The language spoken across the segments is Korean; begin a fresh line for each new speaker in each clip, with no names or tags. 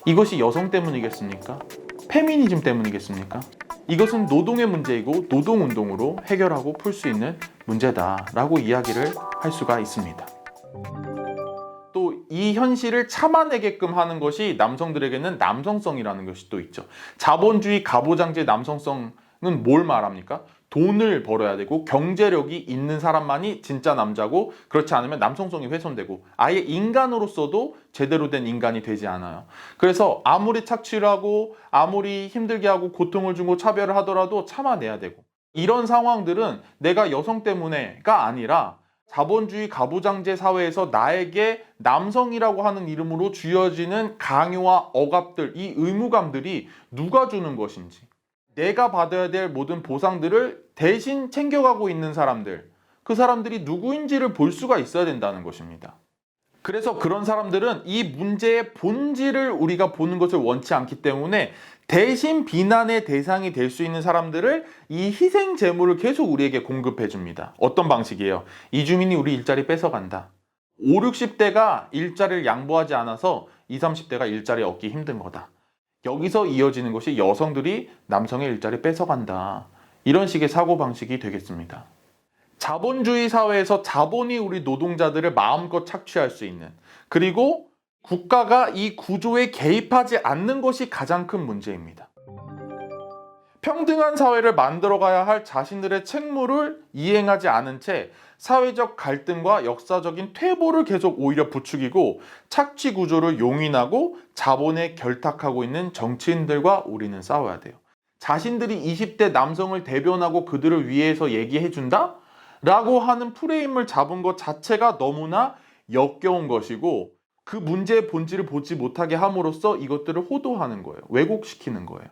이것이 여성 때문이겠습니까? 페미니즘 때문이겠습니까? 이것은 노동의 문제이고 노동운동으로 해결하고 풀 수 있는 문제다라고 이야기를 할 수가 있습니다. 또 이 현실을 참아내게끔 하는 것이 남성들에게는 남성성이라는 것이 또 있죠. 자본주의 가부장제 남성성은 뭘 말합니까? 돈을 벌어야 되고 경제력이 있는 사람만이 진짜 남자고, 그렇지 않으면 남성성이 훼손되고 아예 인간으로서도 제대로 된 인간이 되지 않아요. 그래서 아무리 착취를 하고 아무리 힘들게 하고 고통을 주고 차별을 하더라도 참아내야 되고, 이런 상황들은 내가 여성 때문에가 아니라 자본주의 가부장제 사회에서 나에게 남성이라고 하는 이름으로 주어지는 강요와 억압들, 이 의무감들이 누가 주는 것인지, 내가 받아야 될 모든 보상들을 대신 챙겨가고 있는 사람들, 그 사람들이 누구인지를 볼 수가 있어야 된다는 것입니다. 그래서 그런 사람들은 이 문제의 본질을 우리가 보는 것을 원치 않기 때문에 대신 비난의 대상이 될 수 있는 사람들을, 이 희생 제물을 계속 우리에게 공급해 줍니다. 어떤 방식이에요? 이주민이 우리 일자리 뺏어간다. 5, 60대가 일자리를 양보하지 않아서 20, 30대가 일자리 얻기 힘든 거다. 여기서 이어지는 것이 여성들이 남성의 일자리 뺏어간다. 이런 식의 사고방식이 되겠습니다. 자본주의 사회에서 자본이 우리 노동자들을 마음껏 착취할 수 있는, 그리고 국가가 이 구조에 개입하지 않는 것이 가장 큰 문제입니다. 평등한 사회를 만들어가야 할 자신들의 책무를 이행하지 않은 채 사회적 갈등과 역사적인 퇴보를 계속 오히려 부추기고 착취 구조를 용인하고 자본에 결탁하고 있는 정치인들과 우리는 싸워야 돼요. 자신들이 20대 남성을 대변하고 그들을 위해서 얘기해준다? 라고 하는 프레임을 잡은 것 자체가 너무나 역겨운 것이고, 그 문제의 본질을 보지 못하게 함으로써 이것들을 호도하는 거예요. 왜곡시키는 거예요.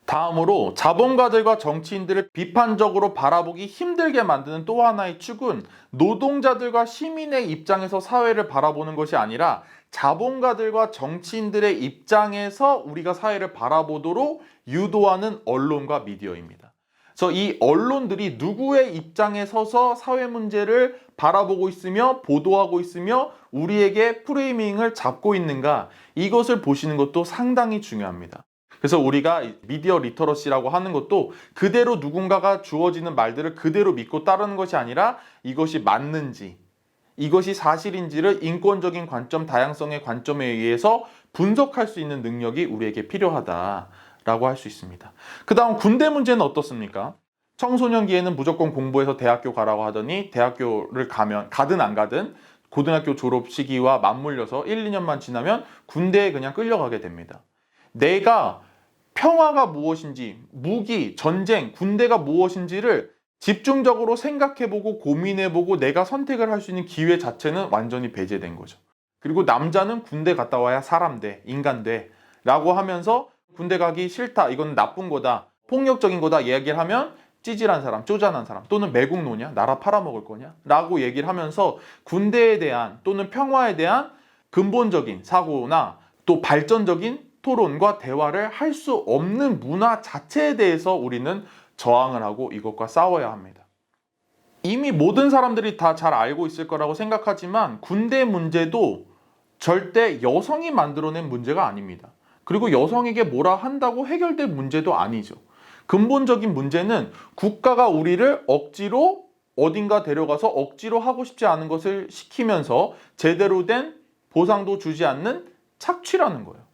다음으로 자본가들과 정치인들을 비판적으로 바라보기 힘들게 만드는 또 하나의 축은 노동자들과 시민의 입장에서 사회를 바라보는 것이 아니라 자본가들과 정치인들의 입장에서 우리가 사회를 바라보도록 유도하는 언론과 미디어입니다. 그래서 이 언론들이 누구의 입장에 서서 사회 문제를 바라보고 있으며 보도하고 있으며 우리에게 프레이밍을 잡고 있는가, 이것을 보시는 것도 상당히 중요합니다. 그래서 우리가 미디어 리터러시라고 하는 것도 그대로 누군가가 주어지는 말들을 그대로 믿고 따르는 것이 아니라 이것이 맞는지, 이것이 사실인지를 인권적인 관점, 다양성의 관점에 의해서 분석할 수 있는 능력이 우리에게 필요하다라고 할 수 있습니다. 그 다음 군대 문제는 어떻습니까? 청소년기에는 무조건 공부해서 대학교 가라고 하더니 대학교를 가든 안 가든 고등학교 졸업 시기와 맞물려서 1, 2년만 지나면 군대에 그냥 끌려가게 됩니다. 내가 평화가 무엇인지, 무기, 전쟁, 군대가 무엇인지를 집중적으로 생각해보고 고민해보고 내가 선택을 할 수 있는 기회 자체는 완전히 배제된 거죠. 그리고 남자는 군대 갔다 와야 사람 돼, 인간 돼 라고 하면서 군대 가기 싫다, 이건 나쁜 거다, 폭력적인 거다 이야기를 하면 찌질한 사람, 쪼잔한 사람, 또는 매국노냐, 나라 팔아먹을 거냐 라고 얘기를 하면서 군대에 대한 또는 평화에 대한 근본적인 사고나 또 발전적인 토론과 대화를 할 수 없는 문화 자체에 대해서 우리는 저항을 하고 이것과 싸워야 합니다. 이미 모든 사람들이 다 잘 알고 있을 거라고 생각하지만 군대 문제도 절대 여성이 만들어낸 문제가 아닙니다. 그리고 여성에게 뭐라 한다고 해결될 문제도 아니죠. 근본적인 문제는 국가가 우리를 억지로 어딘가 데려가서 억지로 하고 싶지 않은 것을 시키면서 제대로 된 보상도 주지 않는 착취라는 거예요.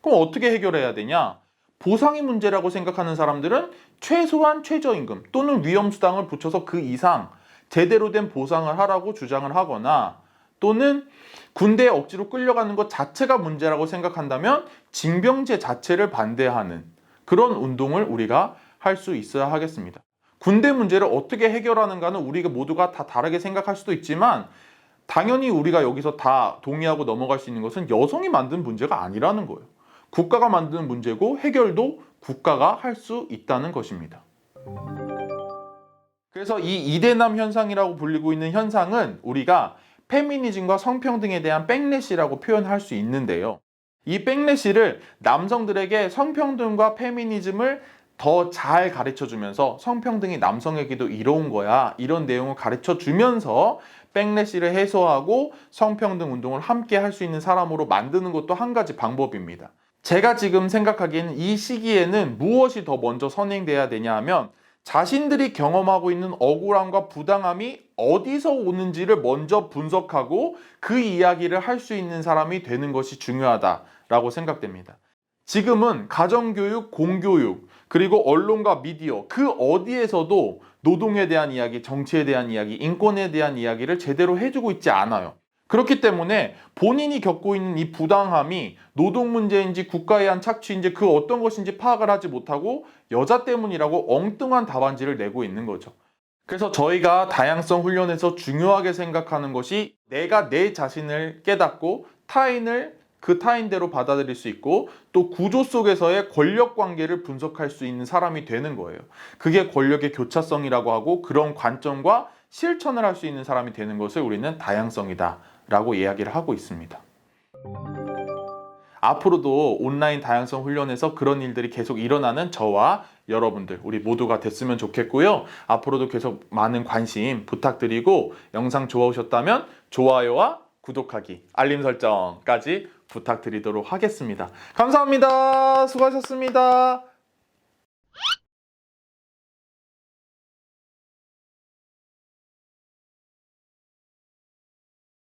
그럼 어떻게 해결해야 되냐? 보상이 문제라고 생각하는 사람들은 최소한 최저임금 또는 위험수당을 붙여서 그 이상 제대로 된 보상을 하라고 주장을 하거나, 또는 군대에 억지로 끌려가는 것 자체가 문제라고 생각한다면 징병제 자체를 반대하는 그런 운동을 우리가 할 수 있어야 하겠습니다. 군대 문제를 어떻게 해결하는가는 우리가 모두가 다 다르게 생각할 수도 있지만, 당연히 우리가 여기서 다 동의하고 넘어갈 수 있는 것은 여성이 만든 문제가 아니라는 거예요. 국가가 만드는 문제고 해결도 국가가 할 수 있다는 것입니다. 그래서 이 이대남 현상이라고 불리고 있는 현상은 우리가 페미니즘과 성평등에 대한 백래시라고 표현할 수 있는데요. 이 백래시를 남성들에게 성평등과 페미니즘을 더 잘 가르쳐주면서 성평등이 남성에게도 이로운 거야, 이런 내용을 가르쳐주면서 백래시를 해소하고 성평등 운동을 함께 할 수 있는 사람으로 만드는 것도 한 가지 방법입니다. 제가 지금 생각하기에는 이 시기에는 무엇이 더 먼저 선행돼야 되냐 하면 자신들이 경험하고 있는 억울함과 부당함이 어디서 오는지를 먼저 분석하고 그 이야기를 할 수 있는 사람이 되는 것이 중요하다라고 생각됩니다. 지금은 가정교육, 공교육, 그리고 언론과 미디어 그 어디에서도 노동에 대한 이야기, 정치에 대한 이야기, 인권에 대한 이야기를 제대로 해주고 있지 않아요. 그렇기 때문에 본인이 겪고 있는 이 부당함이 노동 문제인지 국가에 대한 착취인지 그 어떤 것인지 파악을 하지 못하고 여자 때문이라고 엉뚱한 답안지를 내고 있는 거죠. 그래서 저희가 다양성 훈련에서 중요하게 생각하는 것이 내가 내 자신을 깨닫고 타인을 그 타인대로 받아들일 수 있고 또 구조 속에서의 권력 관계를 분석할 수 있는 사람이 되는 거예요. 그게 권력의 교차성이라고 하고 그런 관점과 실천을 할 수 있는 사람이 되는 것을 우리는 다양성이다 라고 이야기를 하고 있습니다. 앞으로도 온라인 다양성 훈련에서 그런 일들이 계속 일어나는 저와 여러분들 우리 모두가 됐으면 좋겠고요. 앞으로도 계속 많은 관심 부탁드리고 영상 좋아하셨다면 좋아요와 구독하기, 알림 설정까지 부탁드리도록 하겠습니다. 감사합니다. 수고하셨습니다.